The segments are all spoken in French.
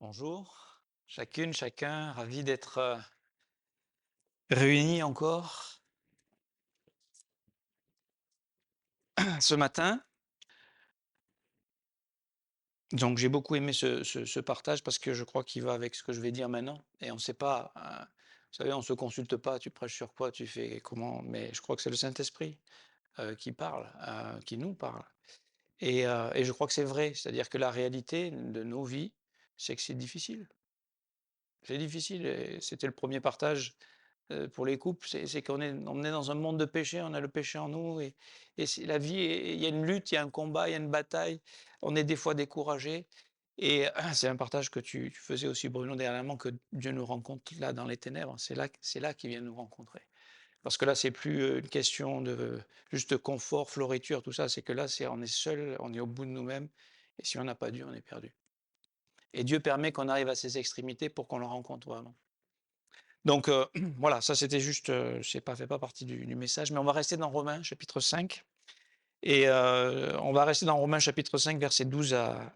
Bonjour, chacune, chacun, ravi d'être réunis encore ce matin. Donc j'ai beaucoup aimé ce partage parce que je crois qu'il va avec ce que je vais dire maintenant. Et on ne sait pas, vous savez, on ne se consulte pas, tu prêches sur quoi, tu fais comment, mais je crois que c'est le Saint-Esprit qui parle, qui nous parle. Et je crois que c'est vrai, c'est-à-dire que la réalité de nos vies, c'est que c'est difficile. C'est difficile, et c'était le premier partage pour les couples, c'est qu'on est dans un monde de péché, on a le péché en nous et c'est la vie il y a une lutte, il y a un combat, il y a une bataille. On est des fois découragé et c'est un partage que tu faisais aussi Bruno dernièrement, que Dieu nous rencontre là dans les ténèbres. C'est là qu'il vient nous rencontrer. Parce que là, c'est plus, une question de juste confort, floriture, tout ça, c'est que là, on est seul, on est au bout de nous-mêmes et si on n'a pas Dieu, on est perdu. Et Dieu permet qu'on arrive à ces extrémités pour qu'on le rencontre vraiment. Donc voilà, ça c'était juste, c'est pas fait pas partie du message, mais on va rester dans Romains chapitre 5 et on va rester dans Romains chapitre 5 versets 12 à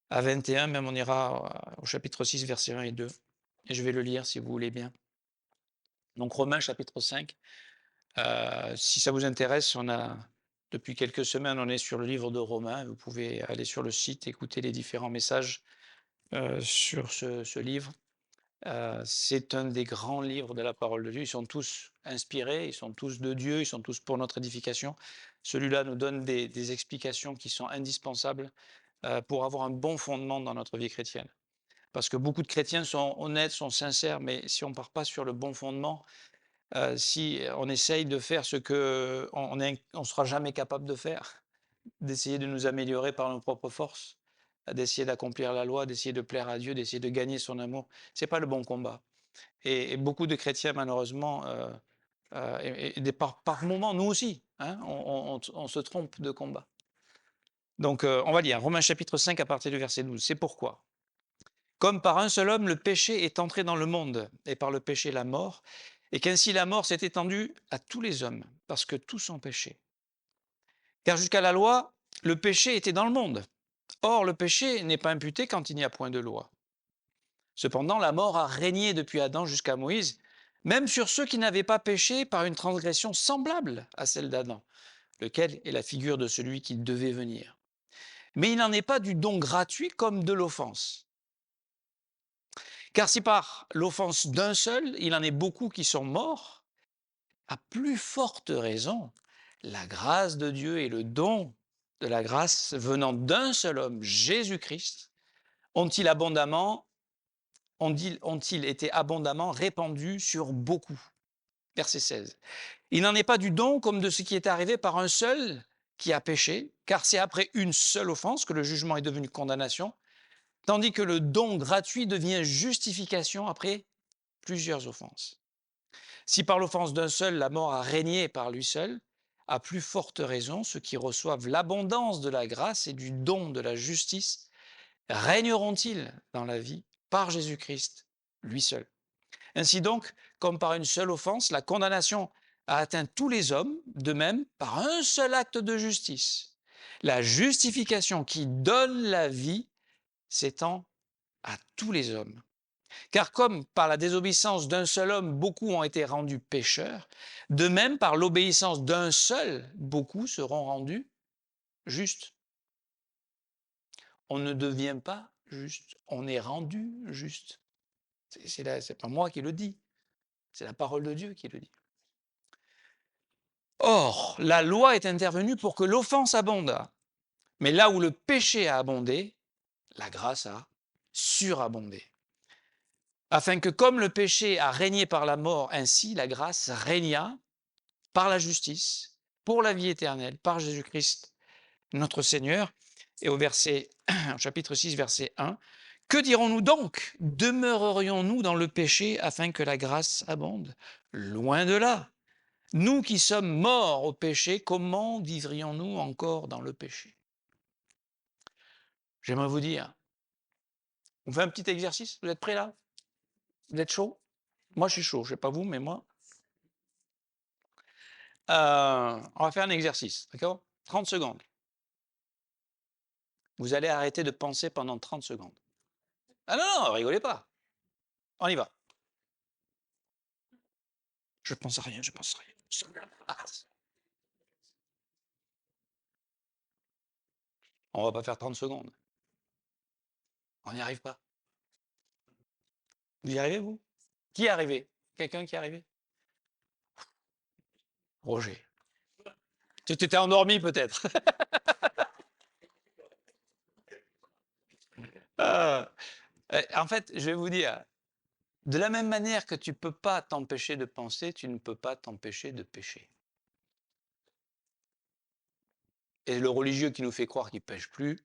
21, même on ira au chapitre 6 versets 1 et 2 et je vais le lire si vous voulez bien. Donc Romains chapitre 5, si ça vous intéresse, depuis quelques semaines, on est sur le livre de Romains. Vous pouvez aller sur le site, écouter les différents messages, sur ce livre. C'est un des grands livres de la parole de Dieu. Ils sont tous inspirés, ils sont tous de Dieu, ils sont tous pour notre édification. Celui-là nous donne des explications qui sont indispensables pour avoir un bon fondement dans notre vie chrétienne. Parce que beaucoup de chrétiens sont honnêtes, sont sincères, mais si on ne part pas sur le bon fondement, si on essaye de faire ce qu'on ne sera jamais capable de faire, d'essayer de nous améliorer par nos propres forces, d'essayer d'accomplir la loi, d'essayer de plaire à Dieu, d'essayer de gagner son amour, ce n'est pas le bon combat. Et beaucoup de chrétiens, malheureusement, par moments, nous aussi, hein, on se trompe de combat. Donc, on va lire Romains chapitre 5 à partir du verset 12. C'est pourquoi. Comme par un seul homme, le péché est entré dans le monde, et par le péché la mort, et qu'ainsi la mort s'est étendue à tous les hommes, parce que tous ont péché. Car jusqu'à la loi, le péché était dans le monde. Or, le péché n'est pas imputé quand il n'y a point de loi. Cependant, la mort a régné depuis Adam jusqu'à Moïse, même sur ceux qui n'avaient pas péché par une transgression semblable à celle d'Adam, lequel est la figure de celui qui devait venir. Mais il n'en est pas du don gratuit comme de l'offense. Car si par l'offense d'un seul, il en est beaucoup qui sont morts, à plus forte raison, la grâce de Dieu et le don de la grâce venant d'un seul homme, Jésus-Christ, ont-ils abondamment ont-ils été abondamment répandus sur beaucoup. Verset 16. Il n'en est pas du don comme de ce qui est arrivé par un seul qui a péché, car c'est après une seule offense que le jugement est devenu condamnation, tandis que le don gratuit devient justification après plusieurs offenses. Si par l'offense d'un seul, la mort a régné par lui seul, à plus forte raison, ceux qui reçoivent l'abondance de la grâce et du don de la justice régneront-ils dans la vie par Jésus-Christ, lui seul. Ainsi donc, comme par une seule offense, la condamnation a atteint tous les hommes, de même, par un seul acte de justice. La justification qui donne la vie s'étend à tous les hommes. Car comme par la désobéissance d'un seul homme, beaucoup ont été rendus pécheurs, de même, par l'obéissance d'un seul, beaucoup seront rendus justes. On ne devient pas juste, on est rendu juste. C'est pas moi qui le dis, c'est la parole de Dieu qui le dit. Or, la loi est intervenue pour que l'offense abondât. Mais là où le péché a abondé, la grâce a surabondé. Afin que comme le péché a régné par la mort, ainsi la grâce régna par la justice, pour la vie éternelle, par Jésus-Christ notre Seigneur. Et au chapitre 6, verset 1, que dirons-nous donc? Demeurerions-nous dans le péché afin que la grâce abonde? Loin de là. Nous qui sommes morts au péché, comment vivrions-nous encore dans le péché? J'aimerais vous dire, on fait un petit exercice, vous êtes prêts là? Vous êtes chaud? Moi je suis chaud, je ne sais pas vous, mais moi. On va faire un exercice, d'accord? 30 secondes. Vous allez arrêter de penser pendant 30 secondes. Ah non, non, rigolez pas. On y va. Je pense à rien, je pense à rien. Ah, on va pas faire 30 secondes. On n'y arrive pas. Vous y arrivez, vous? Qui est arrivé? Quelqu'un qui est arrivé? Roger. Tu t'étais endormi peut-être. Ah. En fait, je vais vous dire, de la même manière que tu ne peux pas t'empêcher de penser, tu ne peux pas t'empêcher de pécher. Et le religieux qui nous fait croire qu'il ne pêche plus,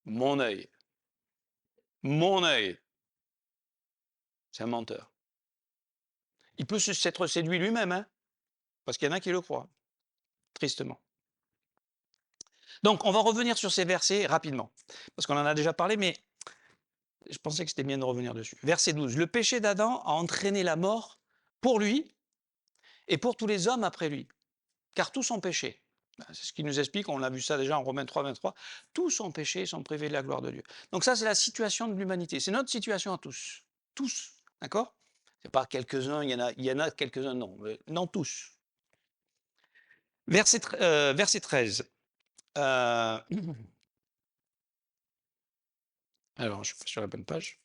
mon œil, c'est un menteur. Il peut s'être séduit lui-même, hein, parce qu'il y en a qui le croient, tristement. Donc, on va revenir sur ces versets rapidement, parce qu'on en a déjà parlé, mais je pensais que c'était bien de revenir dessus. Verset 12. Le péché d'Adam a entraîné la mort pour lui et pour tous les hommes après lui, car tous ont péché. C'est ce qui nous explique, on a vu ça déjà en Romains 3, 23. Tous ont péché et sont privés de la gloire de Dieu. Donc ça, c'est la situation de l'humanité. C'est notre situation à tous. Tous. D'accord? C'est pas quelques-uns, il y en a quelques-uns, non. Non, tous. Verset 13. Alors, je suis pas sur la bonne page.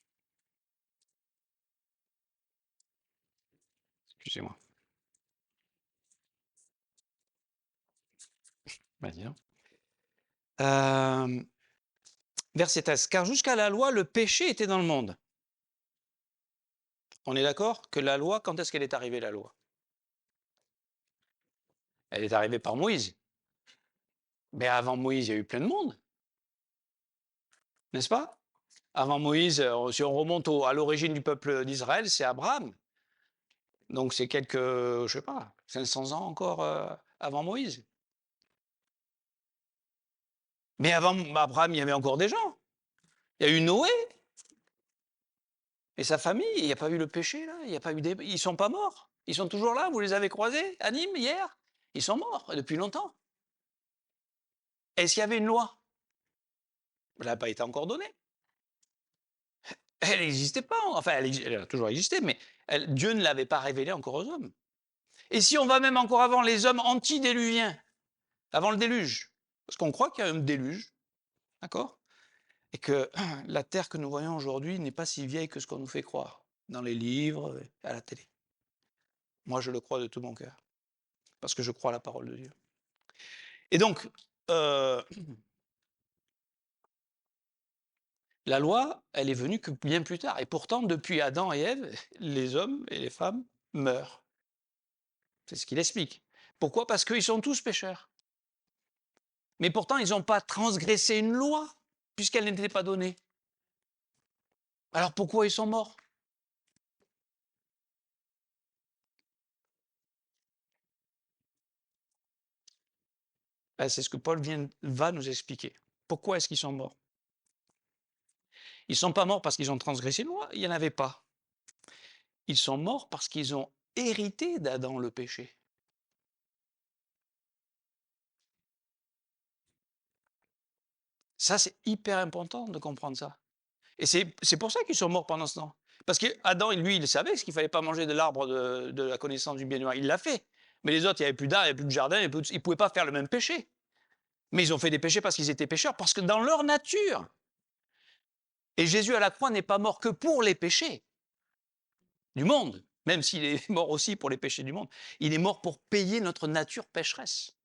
Excusez-moi. Vas-y, hein. Verset 13. Car jusqu'à la loi, le péché était dans le monde. On est d'accord que la loi, quand est-ce qu'elle est arrivée, la loi? Elle est arrivée par Moïse. Mais avant Moïse, il y a eu plein de monde, n'est-ce pas? Avant Moïse, si on remonte à l'origine du peuple d'Israël, c'est Abraham. Donc c'est quelques, je sais pas, 500 ans encore avant Moïse. Mais avant Abraham, il y avait encore des gens. Il y a eu Noé et sa famille. Il n'y a pas eu le péché, là. Il y a pas eu des... Ils sont pas morts. Ils sont toujours là. Vous les avez croisés à Nîmes hier? Ils sont morts depuis longtemps. Est-ce qu'il y avait une loi? Elle n'a pas été encore donnée. Elle n'existait pas. Enfin, elle a toujours existé, mais Dieu ne l'avait pas révélée encore aux hommes. Et si on va même encore avant les hommes antédiluviens, avant le déluge, parce qu'on croit qu'il y a un déluge, d'accord? Et que la terre que nous voyons aujourd'hui n'est pas si vieille que ce qu'on nous fait croire dans les livres, à la télé. Moi, je le crois de tout mon cœur, parce que je crois à la parole de Dieu. Et donc, la loi, elle est venue que bien plus tard. Et pourtant, depuis Adam et Ève, les hommes et les femmes meurent. C'est ce qu'il explique. Pourquoi? Parce qu'ils sont tous pécheurs. Mais pourtant, ils n'ont pas transgressé une loi, puisqu'elle n'était pas donnée. Alors pourquoi ils sont morts? Ben, c'est ce que Paul va nous expliquer. Pourquoi est-ce qu'ils sont morts? Ils ne sont pas morts parce qu'ils ont transgressé une loi, il n'y en avait pas. Ils sont morts parce qu'ils ont hérité d'Adam le péché. Ça, c'est hyper important de comprendre ça. Et c'est pour ça qu'ils sont morts pendant ce temps. Parce qu'Adam, lui, il savait qu'il ne fallait pas manger de l'arbre de la connaissance du bien et du mal. Il l'a fait. Mais les autres, il n'y avait plus d'arbre, il n'y avait plus de jardin, ils ne pouvaient pas faire le même péché. Mais ils ont fait des péchés parce qu'ils étaient pécheurs, parce que dans leur nature. Et Jésus à la croix n'est pas mort que pour les péchés du monde, même s'il est mort aussi pour les péchés du monde. Il est mort pour payer notre nature pécheresse.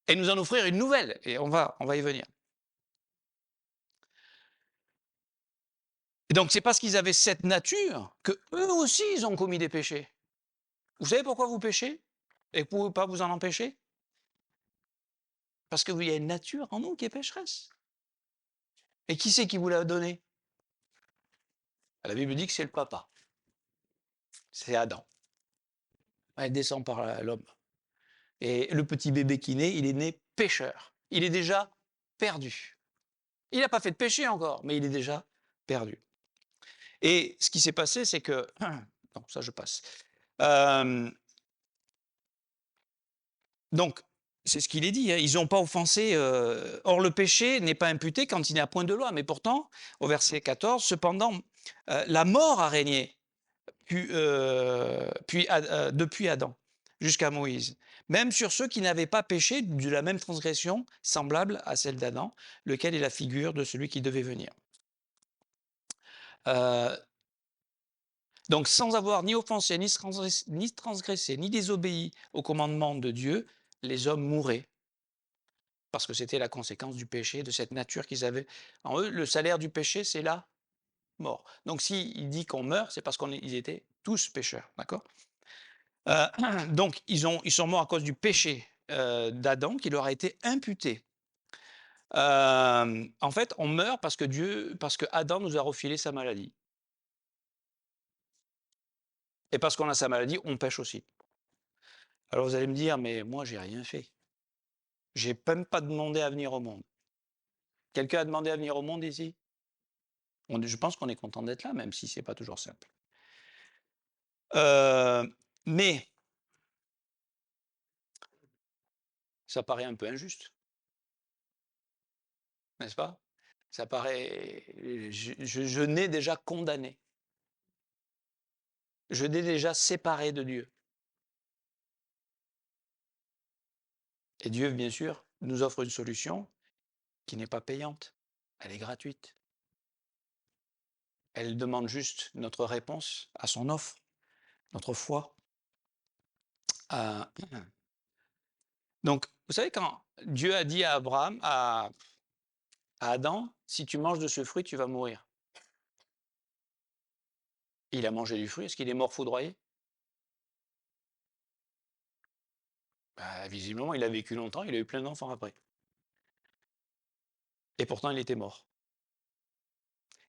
Et nous en offrir une nouvelle. Et on va y venir. Et donc c'est parce qu'ils avaient cette nature que eux aussi ils ont commis des péchés. Vous savez pourquoi vous péchez et que vous ne pouvez pas vous en empêcher? Parce qu'il y a une nature en nous qui est pécheresse. Et qui c'est qui vous l'a donnée? La Bible dit que c'est le papa. C'est Adam. Elle descend par l'homme. Et le petit bébé qui naît, il est né pécheur. Il est déjà perdu. Il n'a pas fait de péché encore, mais il est déjà perdu. Et ce qui s'est passé, c'est que... Non, ça je passe. Donc, C'est ce qu'il est dit, hein, ils n'ont pas offensé. Or, le péché n'est pas imputé quand il n'y a point de loi. Mais pourtant, au verset 14, cependant, la mort a régné depuis Adam jusqu'à Moïse, même sur ceux qui n'avaient pas péché de la même transgression semblable à celle d'Adam, lequel est la figure de celui qui devait venir. Euh, donc, sans avoir ni offensé, ni transgressé, ni désobéi au commandement de Dieu, les hommes mouraient. Parce que c'était la conséquence du péché, de cette nature qu'ils avaient en eux. Le salaire du péché, c'est la mort. Donc, s'il dit qu'on meurt, c'est parce qu'ils étaient tous pécheurs. D'accord? Donc, ils sont morts à cause du péché d'Adam qui leur a été imputé. En fait, on meurt parce que Adam nous a refilé sa maladie. Et parce qu'on a sa maladie, on pêche aussi. Alors vous allez me dire, mais moi, j'ai rien fait. J'ai même pas demandé à venir au monde. Quelqu'un a demandé à venir au monde ici? Je pense qu'on est content d'être là, même si c'est pas toujours simple. Mais ça paraît un peu injuste, n'est-ce pas? Ça paraît. Je nais déjà condamné. Je nais déjà séparé de Dieu. Et Dieu, bien sûr, nous offre une solution qui n'est pas payante. Elle est gratuite. Elle demande juste notre réponse à son offre, notre foi. Donc, vous savez, quand Dieu a dit à Abraham, à Adam, si tu manges de ce fruit, tu vas mourir. Il a mangé du fruit, est-ce qu'il est mort foudroyé? Visiblement, il a vécu longtemps, il a eu plein d'enfants après. Et pourtant, il était mort.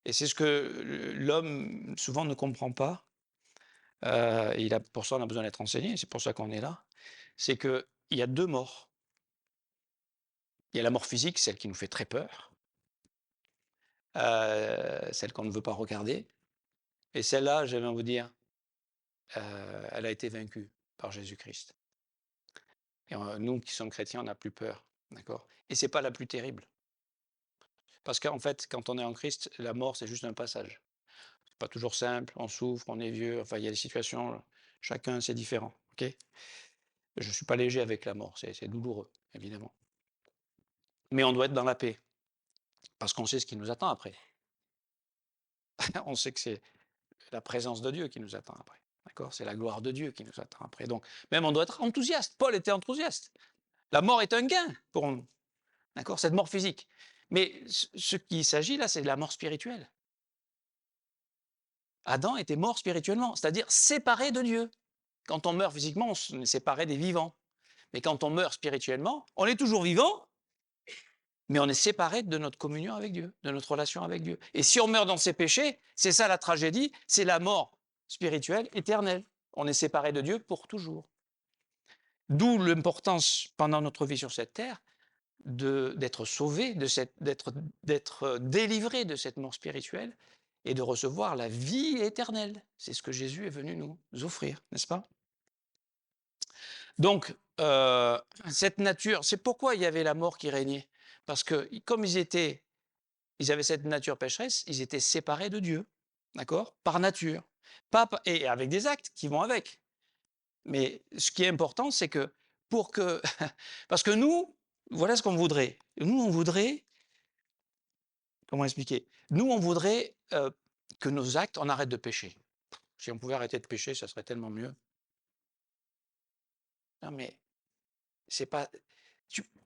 Et c'est ce que l'homme souvent ne comprend pas. Pour ça, on a besoin d'être enseigné, c'est pour ça qu'on est là. C'est qu'il y a deux morts. Il y a la mort physique, celle qui nous fait très peur, celle qu'on ne veut pas regarder. Et celle-là, j'aime à vous dire, elle a été vaincue par Jésus-Christ. Et nous qui sommes chrétiens, on n'a plus peur. D'accord? Et ce n'est pas la plus terrible. Parce qu'en fait, quand on est en Christ, la mort, c'est juste un passage. C'est pas toujours simple, on souffre, on est vieux, enfin, il y a des situations, chacun, c'est différent. Okay, je ne suis pas léger avec la mort, c'est douloureux, évidemment. Mais on doit être dans la paix, parce qu'on sait ce qui nous attend après. On sait que c'est la présence de Dieu qui nous attend après. D'accord? C'est la gloire de Dieu qui nous attend après. Donc, même on doit être enthousiaste. Paul était enthousiaste. La mort est un gain pour nous. D'accord? Cette mort physique. Mais ce qui s'agit là, c'est de la mort spirituelle. Adam était mort spirituellement, c'est-à-dire séparé de Dieu. Quand on meurt physiquement, on est séparé des vivants. Mais quand on meurt spirituellement, on est toujours vivant, mais on est séparé de notre communion avec Dieu, de notre relation avec Dieu. Et si on meurt dans ses péchés, c'est ça la tragédie, c'est la mort spirituelle éternelle. On est séparé de Dieu pour toujours. D'où l'importance, pendant notre vie sur cette terre, d'être sauvé, d'être délivré de cette mort spirituelle et de recevoir la vie éternelle. C'est ce que Jésus est venu nous offrir, n'est-ce pas? Donc, cette nature, c'est pourquoi il y avait la mort qui régnait. Parce que comme ils avaient cette nature pécheresse, ils étaient séparés de Dieu, d'accord? Par nature. Et avec des actes qui vont avec. Mais ce qui est important, c'est que pour que... Parce que nous, voilà ce qu'on voudrait. Nous, on voudrait... Comment expliquer? Nous, on voudrait que nos actes, on arrête de pécher. Si on pouvait arrêter de pécher, ça serait tellement mieux. Non, mais c'est pas...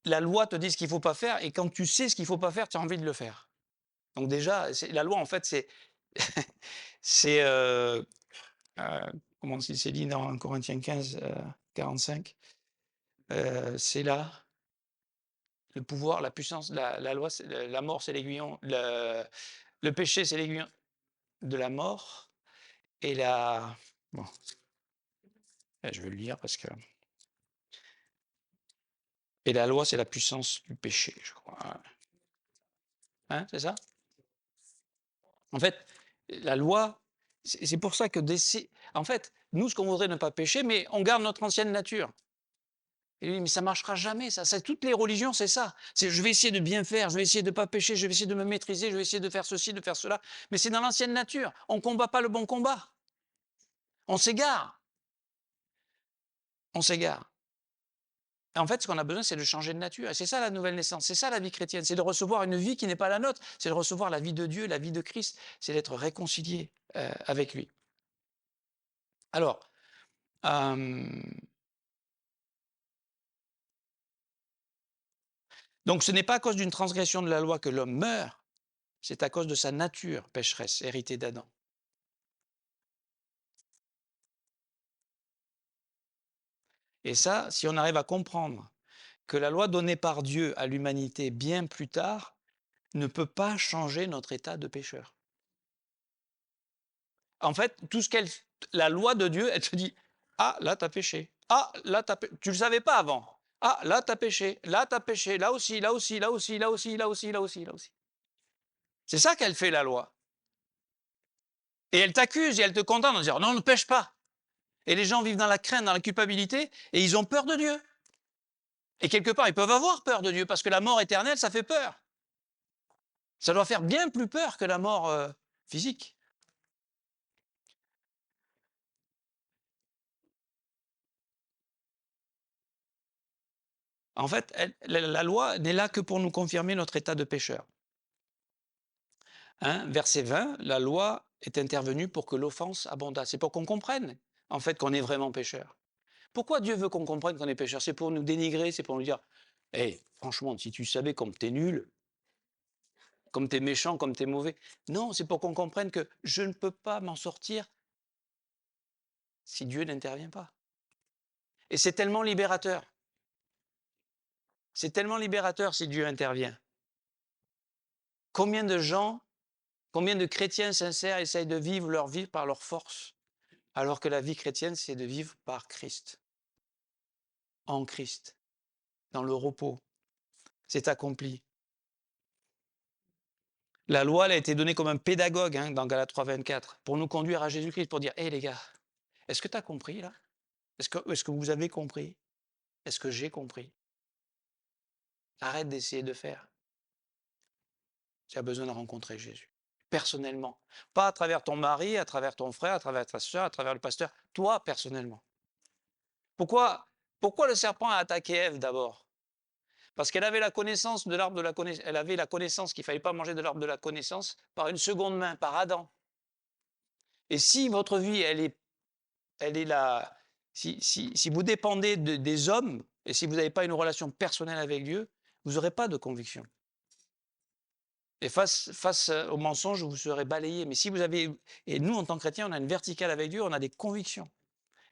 La loi te dit ce qu'il ne faut pas faire, et quand tu sais ce qu'il ne faut pas faire, tu as envie de le faire. Donc déjà, la loi, en fait, c'est comment c'est dit dans Corinthiens 15, 45, c'est là, le pouvoir, la puissance, la loi, la mort, c'est l'aiguillon, le péché, c'est l'aiguillon de la mort, et bon, je vais le lire parce que... Et la loi, c'est la puissance du péché, je crois. Hein, c'est ça? En fait, la loi, c'est pour ça que en fait, nous, ce qu'on voudrait ne pas pécher, mais on garde notre ancienne nature. Et lui dit: «Mais ça marchera jamais ça, toutes les religions, c'est ça. C'est je vais essayer de bien faire, je vais essayer de ne pas pécher, je vais essayer de me maîtriser, je vais essayer de faire ceci, de faire cela». Mais c'est dans l'ancienne nature. On ne combat pas le bon combat. On s'égare. On s'égare. Et en fait, ce qu'on a besoin, c'est de changer de nature. Et c'est ça la nouvelle naissance, c'est ça la vie chrétienne, c'est de recevoir une vie qui n'est pas la nôtre, c'est de recevoir la vie de Dieu, la vie de Christ, c'est d'être réconcilié avec lui. Alors, donc ce n'est pas à cause d'une transgression de la loi que l'homme meurt, c'est à cause de sa nature pécheresse, héritée d'Adam. Et ça, si on arrive à comprendre que la loi donnée par Dieu à l'humanité bien plus tard ne peut pas changer notre état de pécheur. En fait, la loi de Dieu, elle te dit: «Ah, là, tu as péché. Ah, là, tu ne le savais pas avant. Ah, là, tu as péché. Là, tu as péché. Là aussi, là aussi, là aussi, là aussi, là aussi, là aussi, là aussi». C'est ça qu'elle fait, la loi. Et elle t'accuse et elle te condamne en disant: «Non, ne pêche pas». Et les gens vivent dans la crainte, dans la culpabilité et ils ont peur de Dieu. Et quelque part, ils peuvent avoir peur de Dieu parce que la mort éternelle, ça fait peur. Ça doit faire bien plus peur que la mort physique. En fait, la loi n'est là que pour nous confirmer notre état de pécheur. Hein, verset 20, la loi est intervenue pour que l'offense abondât. C'est pour qu'on comprenne, en fait, qu'on est vraiment pécheur. Pourquoi Dieu veut qu'on comprenne qu'on est pécheur? C'est pour nous dénigrer, c'est pour nous dire: «Hey, franchement, si tu savais comme t'es nul, comme t'es méchant, comme t'es mauvais». Non, c'est pour qu'on comprenne que je ne peux pas m'en sortir si Dieu n'intervient pas. Et c'est tellement libérateur. C'est tellement libérateur si Dieu intervient. Combien de gens, combien de chrétiens sincères essayent de vivre leur vie par leur force, alors que la vie chrétienne, c'est de vivre par Christ, en Christ, dans le repos. C'est accompli. La loi, elle a été donnée comme un pédagogue dans Galates 3,24 pour nous conduire à Jésus-Christ, pour dire: hé les gars, est-ce que tu as compris là? Est-ce que vous avez compris? Est-ce que j'ai compris? Arrête d'essayer de faire. Tu as besoin de rencontrer Jésus, personnellement. Pas à travers ton mari, à travers ton frère, à travers ta soeur, à travers le pasteur. Toi, personnellement. Pourquoi, pourquoi le serpent a attaqué Ève d'abord? Parce qu'elle avait la connaissance de l'arbre de la connaissance. Elle avait la connaissance qu'il ne fallait pas manger de l'arbre de la connaissance par une seconde main, par Adam. Et si votre vie, elle est là, si vous dépendez des hommes, et si vous n'avez pas une relation personnelle avec Dieu, vous n'aurez pas de conviction. Et face au mensonge, vous serez balayé. Mais si vous avez, et nous en tant que chrétiens, on a une verticale avec Dieu, on a des convictions.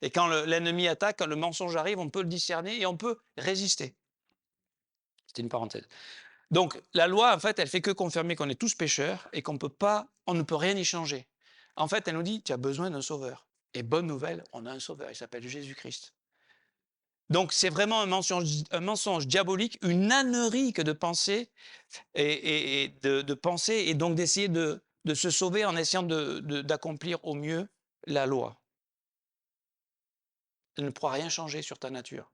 Et quand l'ennemi attaque, quand le mensonge arrive, on peut le discerner et on peut résister. C'était une parenthèse. Donc la loi, en fait, elle fait que confirmer qu'on est tous pécheurs et on ne peut rien y changer. En fait, elle nous dit, tu as besoin d'un sauveur. Et bonne nouvelle, on a un sauveur, il s'appelle Jésus-Christ. Donc c'est vraiment un mensonge diabolique, une ânerie que de penser et de penser et donc d'essayer de se sauver en essayant d'accomplir au mieux la loi. Elle ne pourra rien changer sur ta nature.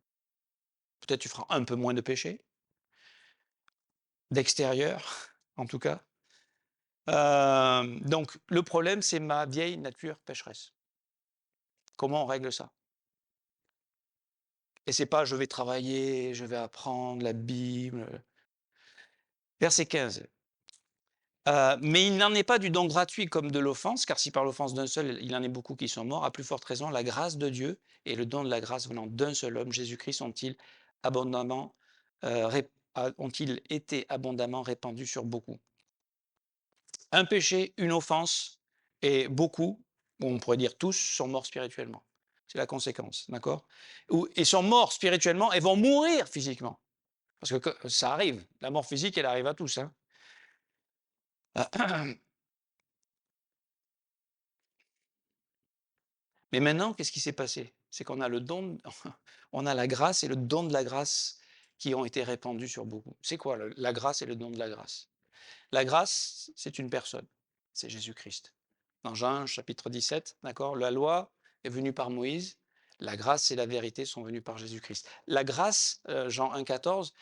Peut-être tu feras un peu moins de péché, d'extérieur en tout cas. Donc le problème, c'est ma vieille nature pécheresse. Comment on règle ça? Et c'est pas: «Je vais travailler, je vais apprendre la Bible». Verset 15. Mais il n'en est pas du don gratuit comme de l'offense, car si par l'offense d'un seul, il en est beaucoup qui sont morts, à plus forte raison, la grâce de Dieu et le don de la grâce venant d'un seul homme, Jésus-Christ, ont-ils été abondamment répandus sur beaucoup. Un péché, une offense, et beaucoup, ou on pourrait dire tous, sont morts spirituellement. C'est la conséquence, d'accord? Et sont morts spirituellement et vont mourir physiquement. Parce que ça arrive, la mort physique, elle arrive à tous. Hein. Mais maintenant, qu'est-ce qui s'est passé? C'est qu'on a le don, on a la grâce et le don de la grâce qui ont été répandus sur beaucoup. C'est quoi la grâce et le don de la grâce? La grâce, c'est une personne, c'est Jésus-Christ. Dans Jean chapitre 17, d'accord, la loi est venue par Moïse, La grâce et la vérité sont venues par Jésus-Christ. La grâce, Jean 1,14,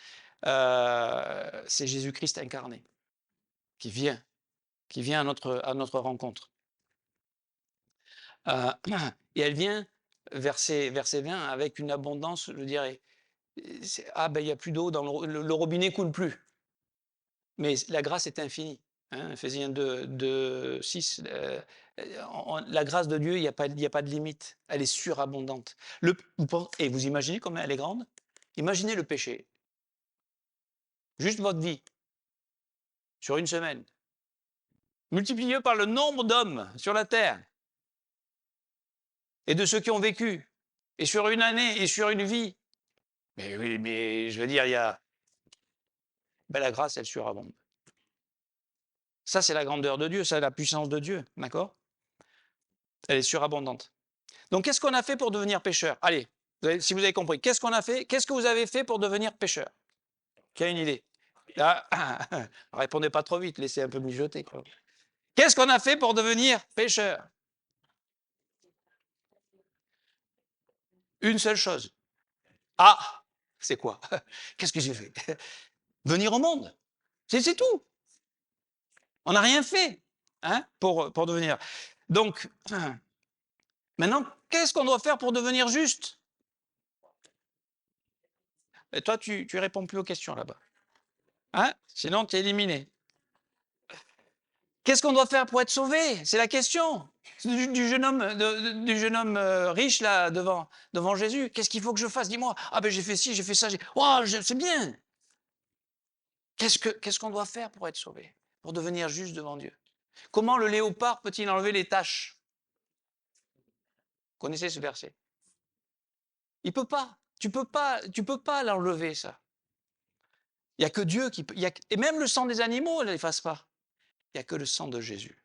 c'est Jésus-Christ incarné qui vient à notre rencontre. Et elle vient, verset 20, avec une abondance, je dirais. Ah ben il n'y a plus d'eau, le robinet coule plus. Mais la grâce est infinie. Hein, Ephésiens 2, 6, la grâce de Dieu, il n'y a pas de limite. Elle est surabondante. Et vous imaginez combien elle est grande? Imaginez le péché. Juste votre vie, sur une semaine. Multiplié par le nombre d'hommes sur la terre. Et de ceux qui ont vécu. Et sur une année, et sur une vie. Mais oui, mais je veux dire, la grâce, elle surabonde. Ça, c'est la grandeur de Dieu, c'est la puissance de Dieu, d'accord? Elle est surabondante. Donc, qu'est-ce qu'on a fait pour devenir pécheur? Allez, si vous avez compris, qu'est-ce qu'on a fait? Qu'est-ce que vous avez fait pour devenir pécheur? Qui a une idée? Ah, répondez pas trop vite, laissez un peu mijoter, quoi. Qu'est-ce qu'on a fait pour devenir pécheur? Une seule chose. Ah, c'est quoi? Qu'est-ce que j'ai fait? Venir au monde. C'est tout. On n'a rien fait, hein, pour devenir. Donc, maintenant, qu'est-ce qu'on doit faire pour devenir juste? Et toi, tu réponds plus aux questions là-bas. Hein? Sinon, tu es éliminé. Qu'est-ce qu'on doit faire pour être sauvé? C'est la question. Du jeune homme riche là devant Jésus. Qu'est-ce qu'il faut que je fasse? Dis-moi. Ah ben j'ai fait ci, j'ai fait ça. Oh, c'est bien. Qu'est-ce qu'on doit faire pour être sauvé? Pour devenir juste devant Dieu? Comment le léopard peut-il enlever les taches? Connaissez ce verset? Il peut pas. Tu peux pas l'enlever ça. Il n'y a que Dieu qui peut. Et même le sang des animaux ne l'efface pas. Il n'y a que le sang de Jésus.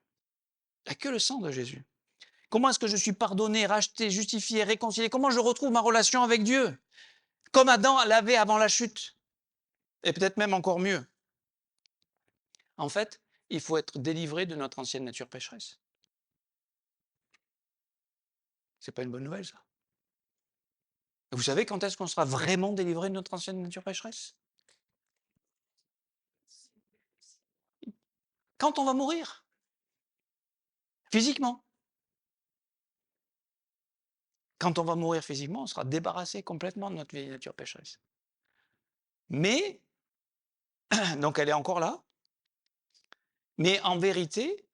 Il n'y a que le sang de Jésus. Comment est-ce que je suis pardonné, racheté, justifié, réconcilié? Comment je retrouve ma relation avec Dieu? Comme Adam l'avait avant la chute. Et peut-être même encore mieux. En fait, il faut être délivré de notre ancienne nature pécheresse. C'est pas une bonne nouvelle, ça. Vous savez quand est-ce qu'on sera vraiment délivré de notre ancienne nature pécheresse? Quand on va mourir. Physiquement. Quand on va mourir physiquement, on sera débarrassé complètement de notre vieille nature pécheresse. Mais, donc elle est encore là, mais en vérité,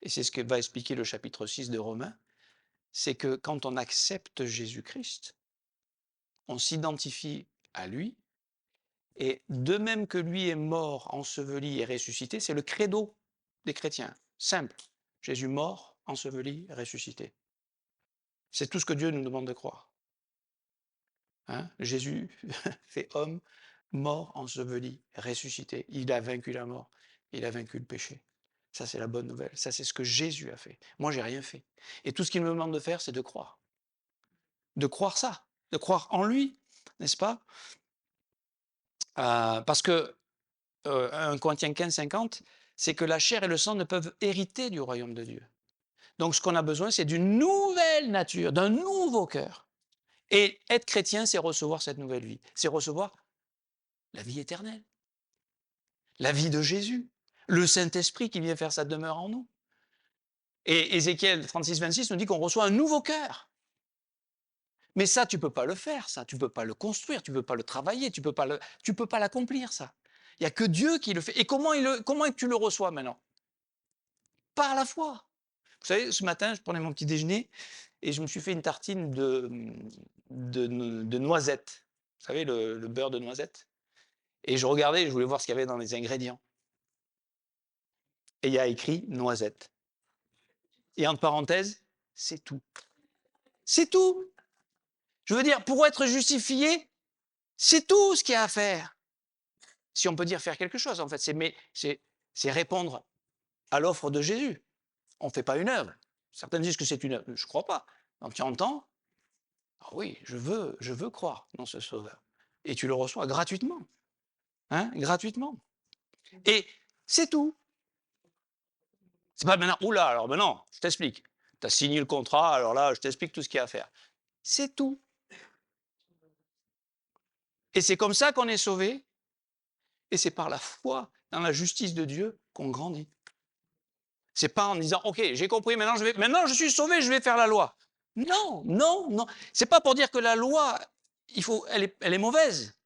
et c'est ce que va expliquer le chapitre 6 de Romains, c'est que quand on accepte Jésus-Christ, on s'identifie à lui, et de même que lui est mort, enseveli et ressuscité, c'est le credo des chrétiens, simple. Jésus mort, enseveli, ressuscité. C'est tout ce que Dieu nous demande de croire. Hein? Jésus fait homme, mort, enseveli, ressuscité. Il a vaincu la mort, il a vaincu le péché. Ça, c'est la bonne nouvelle. Ça, c'est ce que Jésus a fait. Moi, j'ai rien fait. Et tout ce qu'il me demande de faire, c'est de croire. De croire ça, de croire en lui, n'est-ce pas? Parce que 1 Corinthiens 15, 50, c'est que la chair et le sang ne peuvent hériter du royaume de Dieu. Donc, ce qu'on a besoin, c'est d'une nouvelle nature, d'un nouveau cœur. Et être chrétien, c'est recevoir cette nouvelle vie. C'est recevoir la vie éternelle, la vie de Jésus, le Saint-Esprit qui vient faire sa demeure en nous. Et Ézéchiel 36, 26 nous dit qu'on reçoit un nouveau cœur. Mais ça, tu ne peux pas le faire, ça. Tu ne peux pas le construire, tu ne peux pas le travailler, tu ne peux pas l'accomplir, ça. Il n'y a que Dieu qui le fait. Et comment tu le reçois maintenant? Par la foi. Vous savez, ce matin, je prenais mon petit déjeuner et je me suis fait une tartine de noisettes. Vous savez, le beurre de noisette. Et je regardais, je voulais voir ce qu'il y avait dans les ingrédients. Et il y a écrit noisette. Et entre parenthèses, c'est tout. C'est tout. Je veux dire, pour être justifié, c'est tout ce qu'il y a à faire. Si on peut dire faire quelque chose, en fait, c'est répondre à l'offre de Jésus. On ne fait pas une œuvre. Certains disent que c'est une œuvre. Je ne crois pas. Donc tu entends, ah oui, je veux croire dans ce Sauveur. Et tu le reçois gratuitement. Hein, gratuitement. Et c'est tout. C'est pas maintenant, oula, alors maintenant, je t'explique. Tu as signé le contrat, alors là, je t'explique tout ce qu'il y a à faire. C'est tout. Et c'est comme ça qu'on est sauvé, et c'est par la foi dans la justice de Dieu qu'on grandit. C'est pas en disant, OK, j'ai compris, maintenant je suis sauvé, je vais faire la loi. Non, non, non. C'est pas pour dire que la loi, elle est mauvaise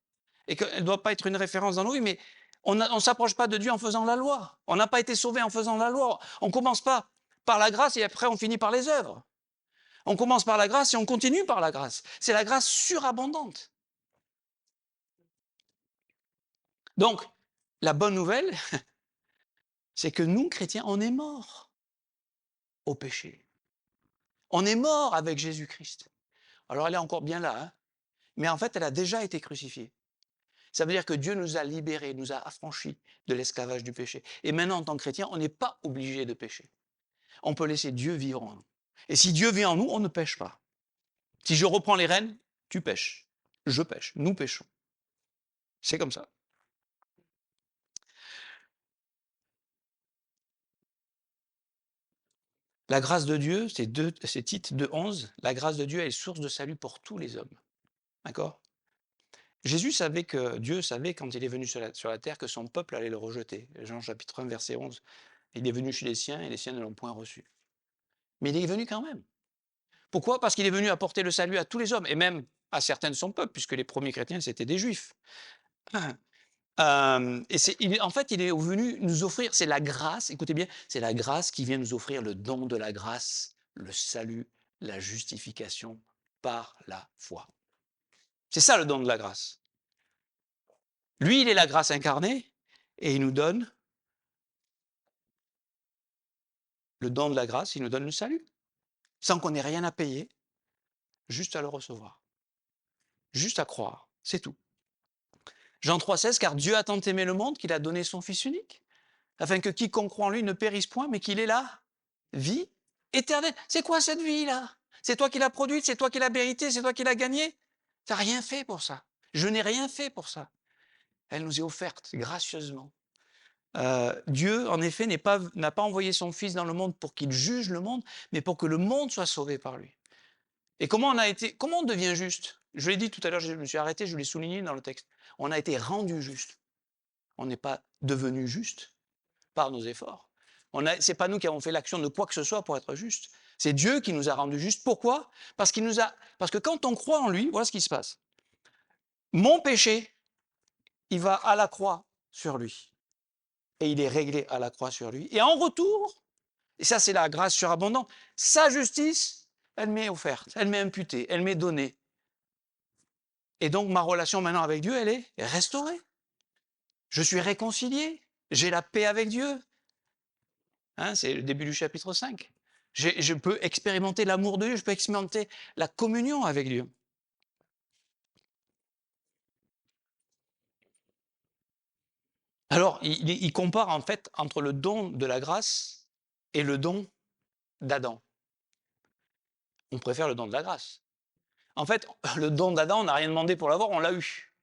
et qu'elle ne doit pas être une référence dans nos vies, mais on ne s'approche pas de Dieu en faisant la loi. On n'a pas été sauvé en faisant la loi. On commence pas par la grâce et après on finit par les œuvres. On commence par la grâce et on continue par la grâce. C'est la grâce surabondante. Donc, la bonne nouvelle, c'est que nous, chrétiens, on est morts au péché. On est mort avec Jésus-Christ. Alors elle est encore bien là, hein, mais en fait, elle a déjà été crucifiée. Ça veut dire que Dieu nous a libérés, nous a affranchis de l'esclavage du péché. Et maintenant, en tant que chrétien, on n'est pas obligé de pécher. On peut laisser Dieu vivre en nous. Et si Dieu vit en nous, on ne pêche pas. Si je reprends les rênes, tu pêches, je pêche, nous pêchons. C'est comme ça. La grâce de Dieu, c'est Tite 2,11, la grâce de Dieu est source de salut pour tous les hommes. D'accord? Dieu savait quand il est venu sur la terre que son peuple allait le rejeter. Jean chapitre 1, verset 11. Il est venu chez les siens et les siens ne l'ont point reçu. Mais il est venu quand même. Pourquoi? Parce qu'il est venu apporter le salut à tous les hommes, et même à certains de son peuple, puisque les premiers chrétiens, c'était des juifs. En fait, il est venu nous offrir, c'est la grâce, écoutez bien, c'est la grâce qui vient nous offrir le don de la grâce, le salut, la justification par la foi. C'est ça le don de la grâce. Lui, il est la grâce incarnée, et il nous donne le don de la grâce, il nous donne le salut, sans qu'on ait rien à payer, juste à le recevoir, juste à croire, c'est tout. Jean 3,16, car Dieu a tant aimé le monde qu'il a donné son Fils unique, afin que quiconque croit en lui ne périsse point, mais qu'il ait la vie éternelle. C'est quoi cette vie-là? C'est toi qui l'as produite, c'est toi qui l'as méritée, c'est toi qui l'as gagnée? Tu n'as rien fait pour ça. Je n'ai rien fait pour ça. Elle nous est offerte gracieusement. Dieu, en effet, n'a pas envoyé son Fils dans le monde pour qu'il juge le monde, mais pour que le monde soit sauvé par lui. Et comment on devient juste? Je l'ai dit tout à l'heure, je me suis arrêté, je l'ai souligné dans le texte. On a été rendu juste. On n'est pas devenu juste par nos efforts. C'est pas nous qui avons fait l'action de quoi que ce soit pour être juste. C'est Dieu qui nous a rendus justes. Pourquoi? Parce que quand on croit en lui, voilà ce qui se passe. Mon péché, il va à la croix sur lui. Et il est réglé à la croix sur lui. Et en retour, et ça c'est la grâce surabondante, sa justice, elle m'est offerte, elle m'est imputée, elle m'est donnée. Et donc ma relation maintenant avec Dieu, elle est restaurée. Je suis réconcilié, j'ai la paix avec Dieu. Hein, c'est le début du chapitre 5. Je peux expérimenter l'amour de Dieu, je peux expérimenter la communion avec Dieu. Alors, il compare en fait entre le don de la grâce et le don d'Adam. On préfère le don de la grâce. En fait, le don d'Adam, on n'a rien demandé pour l'avoir, on l'a eu.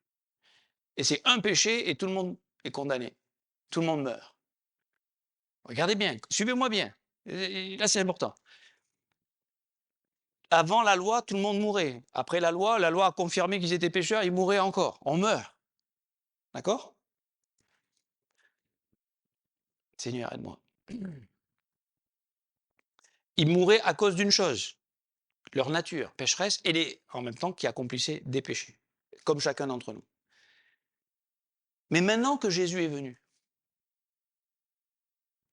Et c'est un péché et tout le monde est condamné. Tout le monde meurt. Regardez bien, suivez-moi bien. Et là, c'est important. Avant la loi, tout le monde mourait. Après la loi a confirmé qu'ils étaient pécheurs, ils mouraient encore. On meurt. D'accord? Seigneur, aide-moi. Ils mouraient à cause d'une chose, leur nature pécheresse, et en même temps qui accomplissaient des péchés, comme chacun d'entre nous. Mais maintenant que Jésus est venu,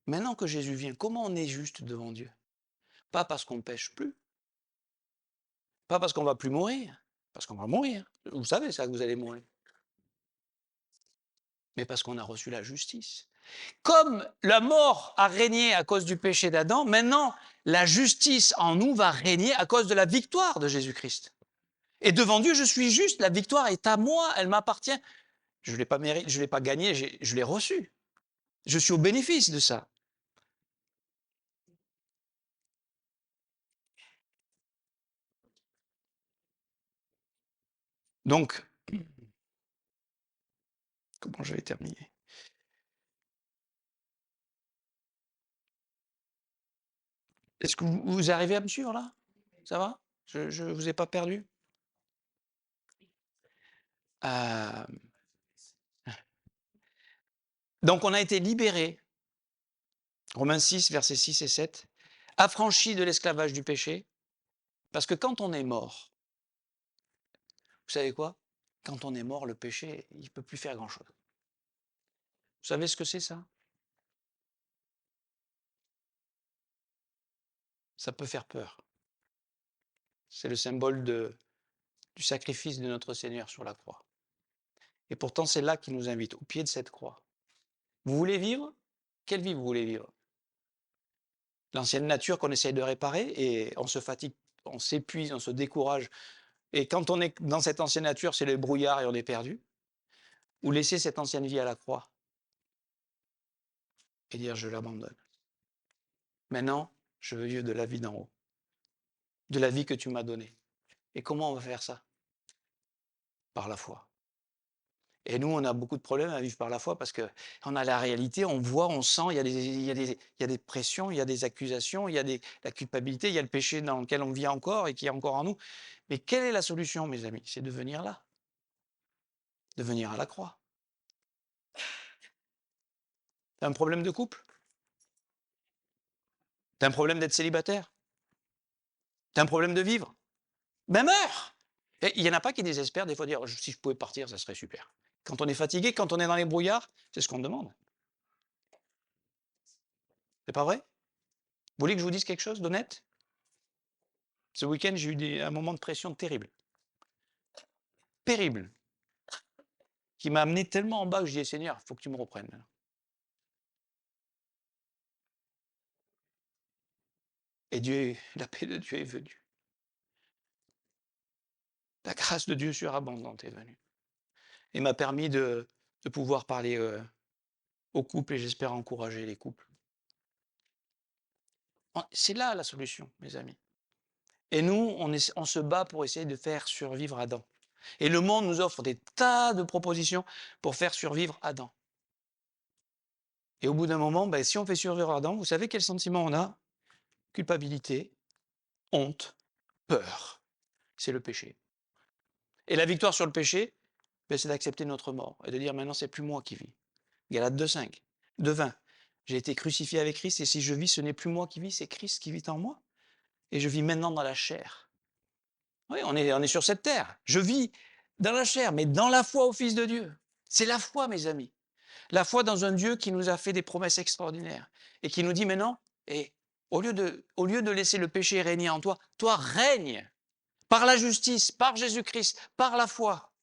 maintenant que Jésus vient, comment on est juste devant Dieu? Pas parce qu'on ne pêche plus, pas parce qu'on ne va plus mourir, parce qu'on va mourir. Vous savez ça que vous allez mourir. Mais parce qu'on a reçu la justice. Comme la mort a régné à cause du péché d'Adam, maintenant la justice en nous va régner à cause de la victoire de Jésus-Christ. Et devant Dieu, je suis juste, la victoire est à moi, elle m'appartient. Je ne l'ai pas mérité, je ne l'ai pas gagné, je l'ai reçu. Je suis au bénéfice de ça. Donc, comment je vais terminer? Est-ce que vous arrivez à me suivre là? Ça va? Je vous ai pas perdu? Hem, donc on a été libérés, Romains 6, versets 6 et 7, affranchis de l'esclavage du péché, parce que quand on est mort, vous savez quoi? Quand on est mort, le péché, il ne peut plus faire grand-chose. Vous savez ce que c'est ça? Ça peut faire peur. C'est le symbole du sacrifice de notre Seigneur sur la croix. Et pourtant, c'est là qu'il nous invite, au pied de cette croix. Vous voulez vivre? Quelle vie vous voulez vivre? L'ancienne nature qu'on essaye de réparer et on se fatigue, on s'épuise, on se décourage. Et quand on est dans cette ancienne nature, c'est le brouillard et on est perdu. Ou laisser cette ancienne vie à la croix et dire je l'abandonne. Maintenant, je veux vivre de la vie d'en haut, de la vie que tu m'as donnée. Et comment on va faire ça? Par la foi. Et nous, on a beaucoup de problèmes à vivre par la foi parce qu'on a la réalité, on voit, on sent, il y a des pressions, il y a des accusations, la culpabilité, il y a le péché dans lequel on vit encore et qui est encore en nous. Mais quelle est la solution, mes amis? C'est de venir là, de venir à la croix. T'as un problème de couple? T'as un problème d'être célibataire? T'as un problème de vivre? Ben meurs! Et il n'y en a pas qui désespèrent des fois dire si je pouvais partir, ça serait super. Quand on est fatigué, quand on est dans les brouillards, c'est ce qu'on demande. C'est pas vrai? Vous voulez que je vous dise quelque chose d'honnête? Ce week-end, j'ai eu un moment de pression terrible, terrible, qui m'a amené tellement en bas que je dis Seigneur, il faut que tu me reprennes. Et Dieu, la paix de Dieu est venue. La grâce de Dieu surabondante est venue. Et m'a permis de pouvoir parler aux couples et j'espère encourager les couples. C'est là la solution, mes amis. Et nous, on se bat pour essayer de faire survivre Adam. Et le monde nous offre des tas de propositions pour faire survivre Adam. Et au bout d'un moment, ben, si on fait survivre Adam, vous savez quel sentiment on a? Culpabilité, honte, peur. C'est le péché. Et la victoire sur le péché, ben, c'est d'accepter notre mort et de dire maintenant, c'est plus moi qui vis. Galates 2,5, 2,20. J'ai été crucifié avec Christ et si je vis, ce n'est plus moi qui vis, c'est Christ qui vit en moi. Et je vis maintenant dans la chair. Oui, on est sur cette terre. Je vis dans la chair, mais dans la foi au Fils de Dieu. C'est la foi, mes amis. La foi dans un Dieu qui nous a fait des promesses extraordinaires et qui nous dit maintenant, et au lieu de laisser le péché régner en toi, toi règne par la justice, par Jésus-Christ, par la foi.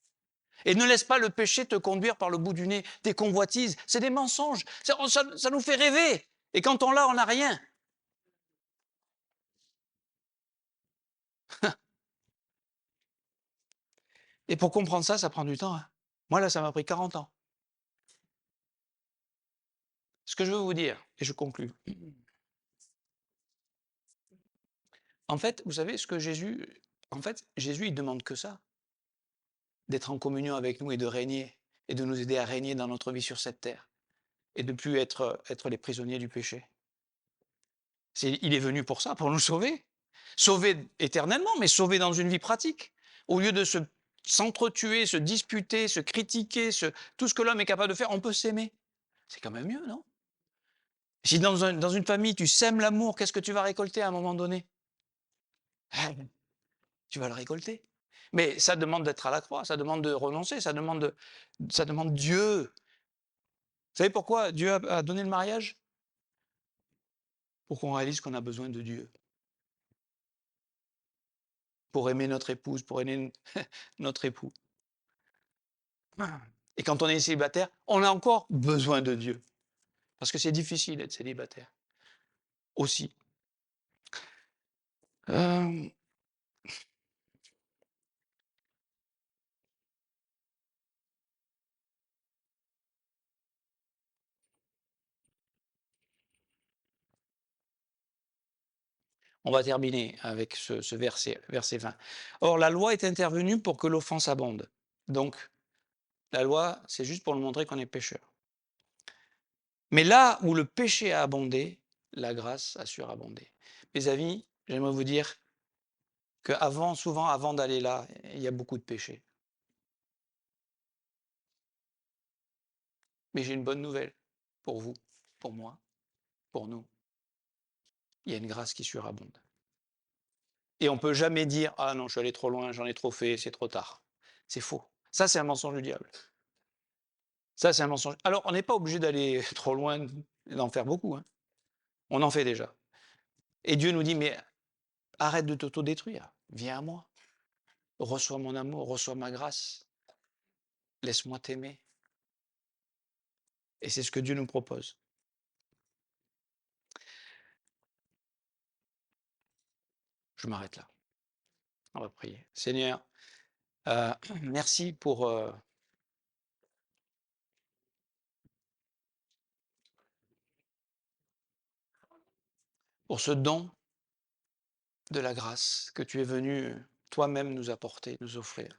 Et ne laisse pas le péché te conduire par le bout du nez, tes convoitises. C'est des mensonges. Ça nous fait rêver. Et quand on l'a, on n'a rien. Et pour comprendre ça, ça prend du temps. Hein. Moi, là, ça m'a pris 40 ans. Ce que je veux vous dire, et je conclus. En fait, vous savez, Jésus, il demande que ça, d'être en communion avec nous et de régner, et de nous aider à régner dans notre vie sur cette terre, et de plus être les prisonniers du péché. Il est venu pour ça, pour nous sauver. Sauver éternellement, mais sauver dans une vie pratique. Au lieu de s'entretuer, se disputer, se critiquer, tout ce que l'homme est capable de faire, on peut s'aimer. C'est quand même mieux, non? Si dans une famille, tu sèmes l'amour, qu'est-ce que tu vas récolter à un moment donné? Ah, tu vas le récolter. Mais ça demande d'être à la croix, ça demande de renoncer, ça demande Dieu. Vous savez pourquoi Dieu a donné le mariage? Pour qu'on réalise qu'on a besoin de Dieu. Pour aimer notre épouse, pour aimer notre époux. Et quand on est célibataire, on a encore besoin de Dieu. Parce que c'est difficile d'être célibataire. Aussi. Euh, on va terminer avec ce verset 20. Or, la loi est intervenue pour que l'offense abonde. Donc, la loi, c'est juste pour nous montrer qu'on est pécheur. Mais là où le péché a abondé, la grâce a surabondé. Mes amis, j'aimerais vous dire qu'avant, souvent avant d'aller là, il y a beaucoup de péchés. Mais j'ai une bonne nouvelle pour vous, pour moi, pour nous. Il y a une grâce qui surabonde. Et on peut jamais dire: «Ah non, je suis allé trop loin, j'en ai trop fait, c'est trop tard». C'est faux. Ça, c'est un mensonge du diable. Ça, c'est un mensonge. Alors, on n'est pas obligé d'aller trop loin, d'en faire beaucoup, hein. On en fait déjà. Et Dieu nous dit: «Mais arrête de t'autodétruire. Viens à moi. Reçois mon amour, reçois ma grâce. Laisse-moi t'aimer». Et c'est ce que Dieu nous propose. Je m'arrête là. On va prier. Seigneur, heu, merci pour ce don de la grâce que tu es venu toi-même nous apporter, nous offrir,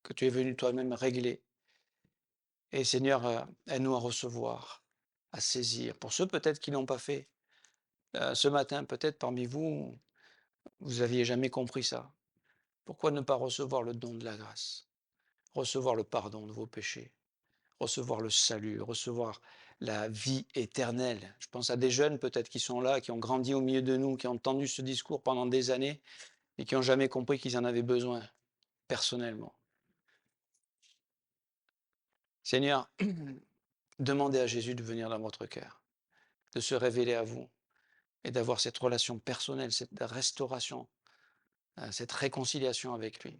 que tu es venu toi-même régler. Et Seigneur, aide-nous à recevoir, à saisir. Pour ceux peut-être qui n'ont pas fait, ce matin, peut-être parmi vous, vous aviez jamais compris ça. Pourquoi ne pas recevoir le don de la grâce? Recevoir le pardon de vos péchés, recevoir le salut, recevoir la vie éternelle. Je pense à des jeunes peut-être qui sont là, qui ont grandi au milieu de nous, qui ont entendu ce discours pendant des années et qui n'ont jamais compris qu'ils en avaient besoin personnellement. Seigneur, demandez à Jésus de venir dans votre cœur, de se révéler à vous et d'avoir cette relation personnelle, cette restauration, cette réconciliation avec lui.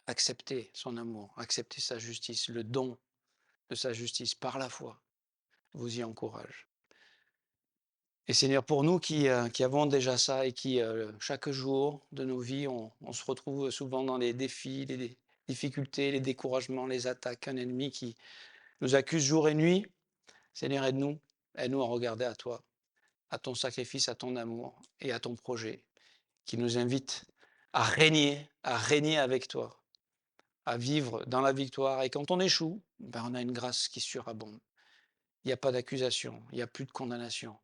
Acceptez son amour, acceptez sa justice, le don de sa justice par la foi vous y encourage. Et Seigneur, pour nous qui avons déjà ça et qui, chaque jour de nos vies, on se retrouve souvent dans les défis, les difficultés, les découragements, les attaques, un ennemi qui nous accuse jour et nuit. Seigneur, aide-nous, aide-nous à regarder à toi, à ton sacrifice, à ton amour et à ton projet qui nous invite à régner avec toi, à vivre dans la victoire. Et quand on échoue, ben on a une grâce qui surabonde. Il n'y a pas d'accusation, il n'y a plus de condamnation.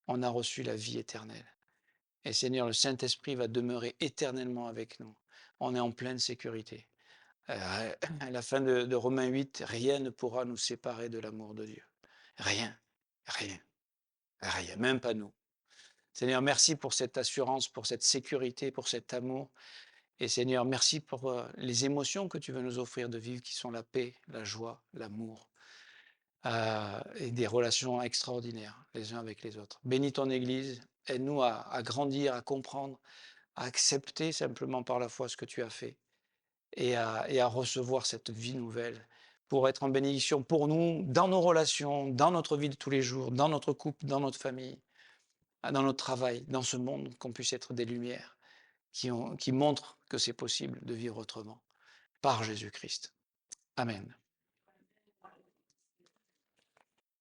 On a reçu la vie éternelle. Et Seigneur, le Saint-Esprit va demeurer éternellement avec nous. On est en pleine sécurité. À la fin de Romains 8, rien ne pourra nous séparer de l'amour de Dieu. Rien, rien, rien, même pas nous. Seigneur, merci pour cette assurance, pour cette sécurité, pour cet amour. Et Seigneur, merci pour les émotions que tu veux nous offrir de vivre, qui sont la paix, la joie, l'amour, et des relations extraordinaires les uns avec les autres. Bénis ton Église, aide-nous à grandir, à comprendre, à accepter simplement par la foi ce que tu as fait et à recevoir cette vie nouvelle pour être en bénédiction pour nous, dans nos relations, dans notre vie de tous les jours, dans notre couple, dans notre famille, dans notre travail, dans ce monde, qu'on puisse être des lumières qui montrent que c'est possible de vivre autrement par Jésus-Christ. Amen.